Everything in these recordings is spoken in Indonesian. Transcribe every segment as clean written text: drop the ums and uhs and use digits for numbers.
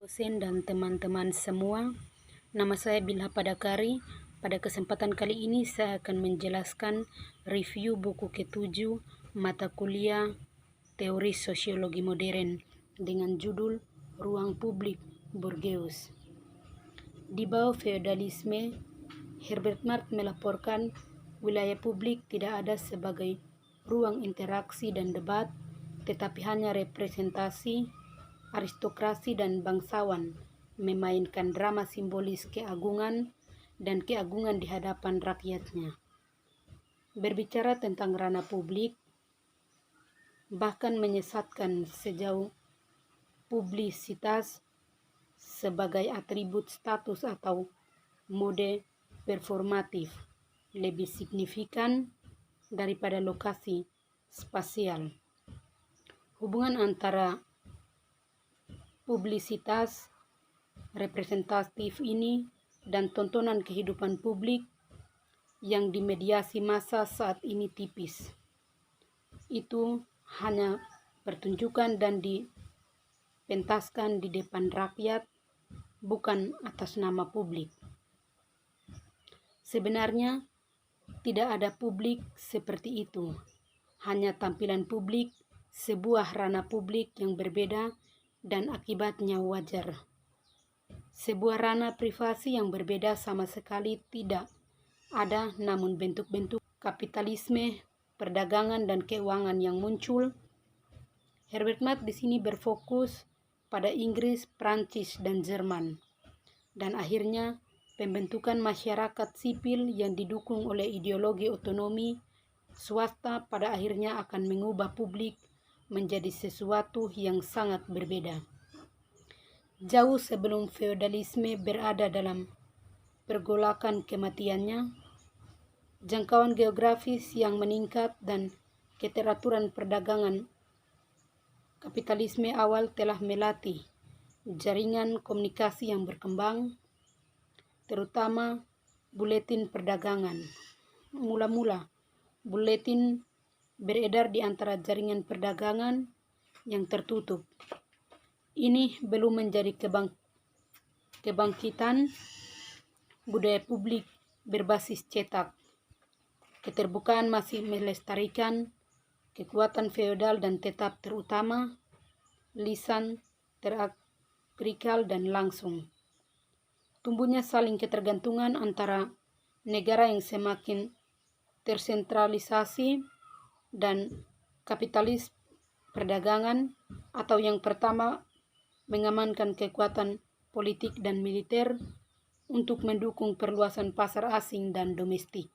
Dosen dan teman-teman semua, nama saya Bilha Padakari. Pada kesempatan kali ini saya akan menjelaskan review buku ke-7 mata kuliah Teori Sosiologi Modern dengan judul Ruang Publik Bourgeois. Di bawah feodalisme, Herbert Marx melaporkan wilayah publik tidak ada sebagai ruang interaksi dan debat, tetapi hanya representasi aristokrasi dan bangsawan memainkan drama simbolis keagungan dan keagungan di hadapan rakyatnya. Berbicara tentang ranah publik, bahkan menyesatkan sejauh publisitas sebagai atribut status atau mode performatif lebih signifikan daripada lokasi spasial. Hubungan antara publisitas representatif ini dan tontonan kehidupan publik yang dimediasi massa saat ini tipis. Itu hanya pertunjukan dan dipentaskan di depan rakyat, bukan atas nama publik. Sebenarnya tidak ada publik seperti itu, hanya tampilan publik, sebuah ranah publik yang berbeda dan akibatnya wajar. Sebuah ranah privasi yang berbeda sama sekali tidak ada, namun bentuk-bentuk kapitalisme, perdagangan, dan keuangan yang muncul. Herbert Marx di sini berfokus pada Inggris, Prancis, dan Jerman, dan akhirnya pembentukan masyarakat sipil yang didukung oleh ideologi otonomi swasta pada akhirnya akan mengubah publik menjadi sesuatu yang sangat berbeda. Jauh sebelum feodalisme berada dalam pergolakan kematiannya, jangkauan geografis yang meningkat dan keteraturan perdagangan kapitalisme awal telah melatih jaringan komunikasi yang berkembang, terutama buletin perdagangan. Mula-mula, buletin beredar di antara jaringan perdagangan yang tertutup. Ini belum menjadi kebangkitan budaya publik berbasis cetak. Keterbukaan masih melestarikan kekuatan feodal dan tetap terutama lisan, teatrikal, dan langsung. Tumbuhnya saling ketergantungan antara negara yang semakin tersentralisasi dan kapitalis perdagangan, atau yang pertama mengamankan kekuatan politik dan militer untuk mendukung perluasan pasar asing dan domestik.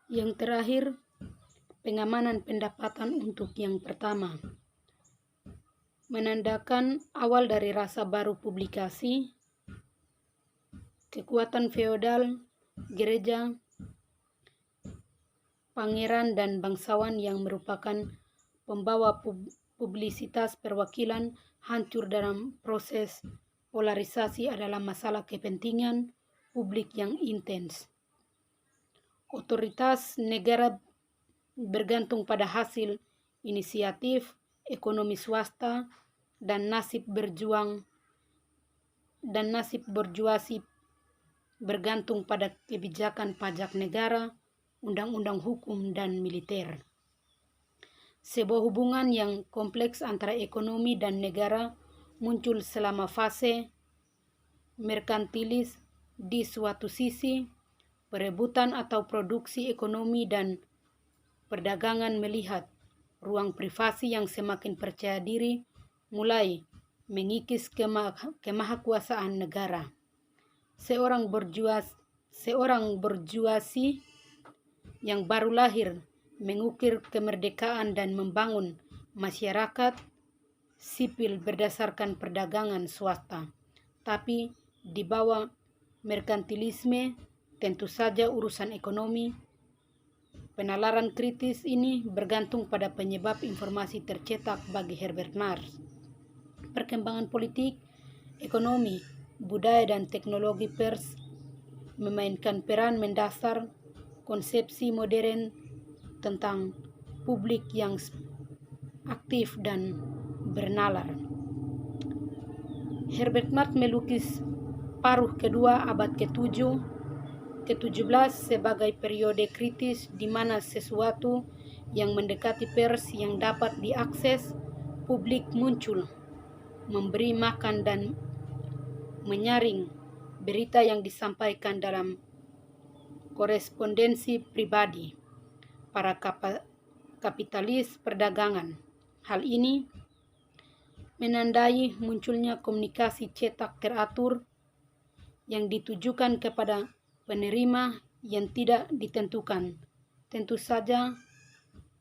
Yang terakhir, pengamanan pendapatan untuk yang pertama, menandakan awal dari rasa baru publikasi, kekuatan feodal, gereja, pangeran dan bangsawan yang merupakan pembawa publisitas perwakilan hancur dalam proses polarisasi adalah masalah kepentingan publik yang intens. Otoritas negara bergantung pada hasil inisiatif ekonomi swasta dan nasib borjuasi bergantung pada kebijakan pajak negara, undang-undang hukum, dan militer. Sebuah hubungan yang kompleks antara ekonomi dan negara muncul selama fase merkantilis di suatu sisi, perebutan atau produksi ekonomi dan perdagangan melihat ruang privasi yang semakin percaya diri mulai mengikis kemahakuasaan negara. Seorang borjuasi yang baru lahir mengukir kemerdekaan dan membangun masyarakat sipil berdasarkan perdagangan swasta. Tapi di bawah merkantilisme, tentu saja urusan ekonomi. Penalaran kritis ini bergantung pada penyebab informasi tercetak bagi Herbert Marx. Perkembangan politik, ekonomi, budaya, dan teknologi pers memainkan peran mendasar konsepsi modern tentang publik yang aktif dan bernalar. Herbert Marx melukis paruh kedua abad ke-17 sebagai periode kritis di mana sesuatu yang mendekati pers yang dapat diakses publik muncul, memberi makan dan menyaring berita yang disampaikan dalam korespondensi pribadi para kapitalis perdagangan. Hal ini menandai munculnya komunikasi cetak teratur yang ditujukan kepada penerima yang tidak ditentukan. Tentu saja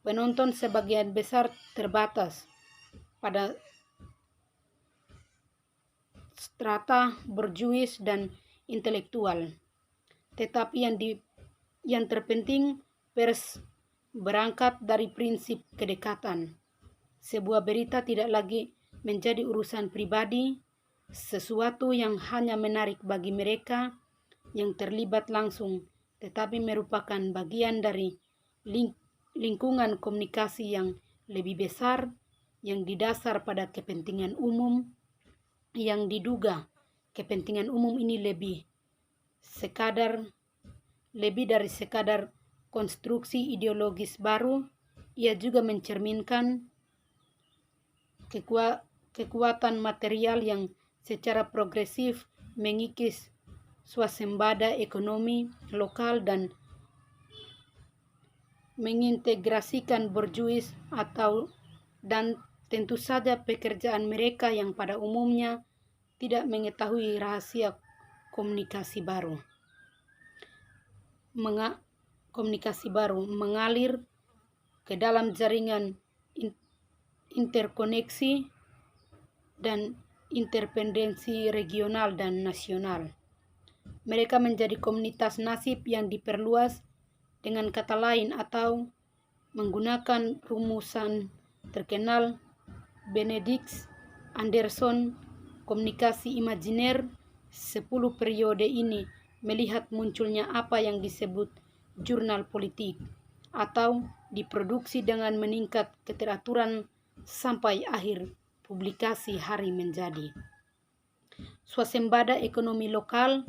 penonton sebagian besar terbatas pada strata borjuis dan intelektual. Tetapi yang terpenting, pers berangkat dari prinsip kedekatan. Sebuah berita tidak lagi menjadi urusan pribadi, sesuatu yang hanya menarik bagi mereka yang terlibat langsung, tetapi merupakan bagian dari lingkungan komunikasi yang lebih besar yang didasar pada kepentingan umum, yang diduga kepentingan umum ini lebih dari sekadar konstruksi ideologis baru. Ia juga mencerminkan kekuatan material yang secara progresif mengikis swasembada ekonomi lokal dan mengintegrasikan borjuis dan tentu saja pekerjaan mereka yang pada umumnya tidak mengetahui rahasia komunikasi baru mengalir ke dalam jaringan interkoneksi dan interdependensi regional dan nasional. Mereka menjadi komunitas nasib yang diperluas, dengan kata lain, atau menggunakan rumusan terkenal Benedict Anderson, komunikasi imajiner 10 periode ini melihat munculnya apa yang disebut jurnal politik, atau diproduksi dengan meningkat keteraturan sampai akhir publikasi hari menjadi swasembada ekonomi lokal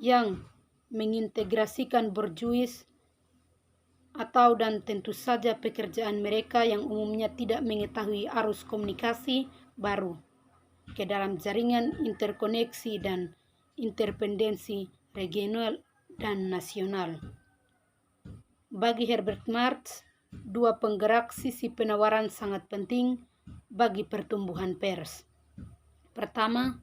yang mengintegrasikan borjuis dan tentu saja pekerjaan mereka yang umumnya tidak mengetahui arus komunikasi baru ke dalam jaringan interkoneksi dan interdependensi regional dan nasional. Bagi Herbert Marx, dua penggerak sisi penawaran sangat penting bagi pertumbuhan pers. Pertama,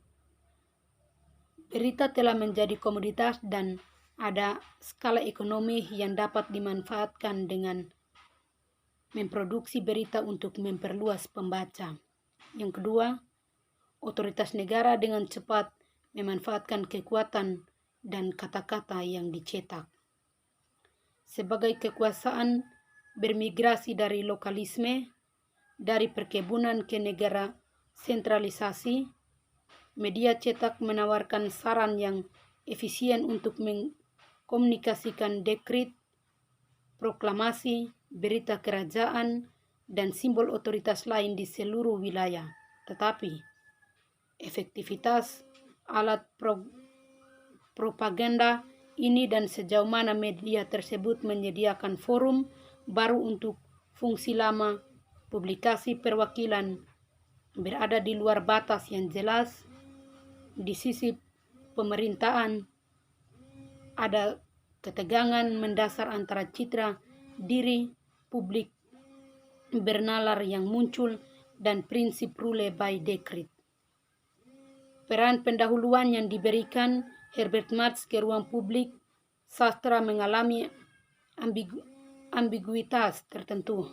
berita telah menjadi komoditas dan ada skala ekonomi yang dapat dimanfaatkan dengan memproduksi berita untuk memperluas pembaca. Yang kedua, otoritas negara dengan cepat memanfaatkan kekuatan dan kata-kata yang dicetak. Sebagai kekuasaan bermigrasi dari lokalisme, dari perkebunan ke negara sentralisasi, media cetak menawarkan saran yang efisien untuk mengkomunikasikan dekrit, proklamasi, berita kerajaan, dan simbol otoritas lain di seluruh wilayah. Tetapi efektivitas alat propaganda ini dan sejauh mana media tersebut menyediakan forum baru untuk fungsi lama publikasi perwakilan berada di luar batas yang jelas. Di sisi pemerintahan ada ketegangan mendasar antara citra diri publik bernalar yang muncul dan prinsip rule by decree. Peran pendahuluan yang diberikan Herbert Marx ke ruang publik sastra mengalami ambiguitas tertentu.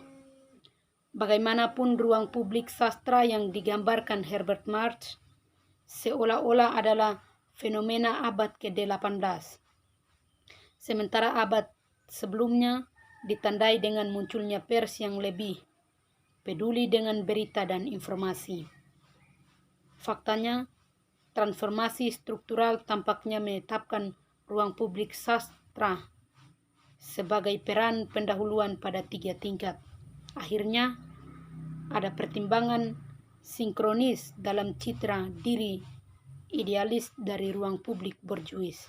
Bagaimanapun, ruang publik sastra yang digambarkan Herbert Marx seolah-olah adalah fenomena abad ke-18. Sementara abad sebelumnya ditandai dengan munculnya pers yang lebih peduli dengan berita dan informasi. Faktanya, transformasi struktural tampaknya menetapkan ruang publik sastra sebagai peran pendahuluan pada 3 tingkat. Akhirnya, ada pertimbangan sinkronis dalam citra diri idealis dari ruang publik borjuis.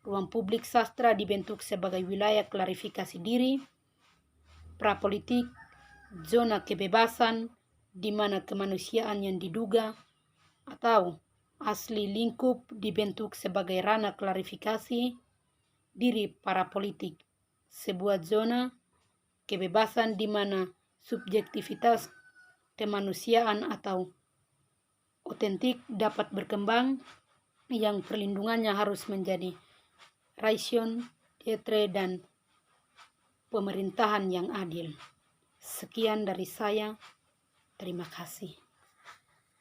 Ruang publik sastra dibentuk sebagai wilayah klarifikasi diri, prapolitik, zona kebebasan, di mana kemanusiaan yang diduga atau asli lingkup dibentuk sebagai ranah klarifikasi diri para politik, sebuah zona kebebasan di mana subjektivitas kemanusiaan atau otentik dapat berkembang, yang perlindungannya harus menjadi raison d'etre dan pemerintahan yang adil. Sekian dari saya, terima kasih.